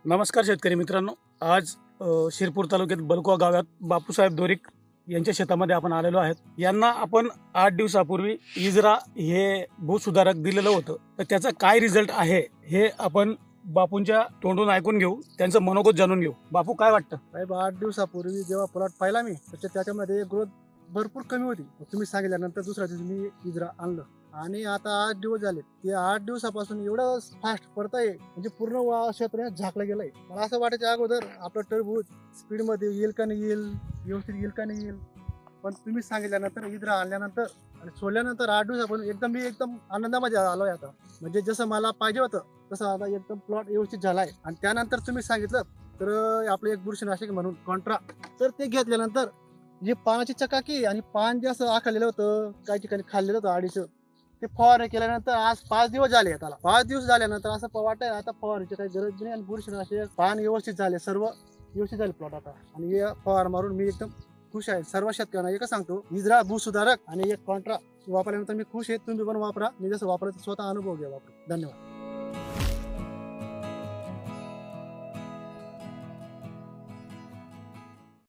नमस्कार शेतकरी मित्रांनो. आज शिरपूर तालुक्यात बलकुवा गावात बापूसाहेब दोरिक यांच्या शेतामध्ये आपण आलेलो आहेत. यांना आपण 8 दिवसापूर्वी इजरा हे भूसुधारक दिलेलं होतं. तर त्याचा काय रिझल्ट आहे हे आपण बापूंच्या तोंडून ऐकून घेऊ, त्यांचं मनोगत जाणून घेऊ. बापू, काय वाटतं? साहेब, 8 दिवसापूर्वी जेव्हा प्लॉट पाहिला मी त्याच्यामध्ये ग्रोथ भरपूर कमी होती. तुम्ही सांगितल्यानंतर दुसऱ्या दिवशी मी इजरा आणलं आणि आता 8 दिवस झाले. ते 8 दिवसापासून एवढं फास्ट पडतंय, म्हणजे पूर्ण क्षेत्र झाकलं गेलंय. मला असं वाटायचं अगोदर आपलं टरबूज स्पीडमध्ये येईल का नाही येईल, व्यवस्थित येईल का नाही येईल, पण तुम्ही सांगितल्यानंतर इजरा आणल्यानंतर आणि सोडल्यानंतर 8 दिवसापासून एकदम आनंदामध्ये आलोय आता. म्हणजे जसं मला पाहिजे होतं तसं आता एकदम प्लॉट व्यवस्थित झालाय. आणि त्यानंतर तुम्ही सांगितलं तर आपलं एक बुरशीनाशक म्हणून कॉन्ट्रा, तर ते घेतल्यानंतर जे पानाची चकाकी आणि पान जे असं आखलेलं होतं, काही ठिकाणी खाल्लेलं होतं आडीचं, ते फवारणी केल्यानंतर आज 5 दिवस झाले. त्याला 5 दिवस झाल्यानंतर असं वाटतंय आता फवारणीची काही गरज नाही आणि बुरशीनाशक पान व्यवस्थित झाले, सर्व व्यवस्थित झाले प्लॉट आता. आणि हे फवार मारून मी एकदम खुश आहे. सर्व शेतकऱ्यांना एकच सांगतो, इजरा भूसुधारक आणि एक कॉन्ट्रा वापरल्यानंतर मी खुश आहे. तुम्ही पण वापरा. मी जसं वापरायचं स्वतः अनुभव घ्या. वापरा. धन्यवाद.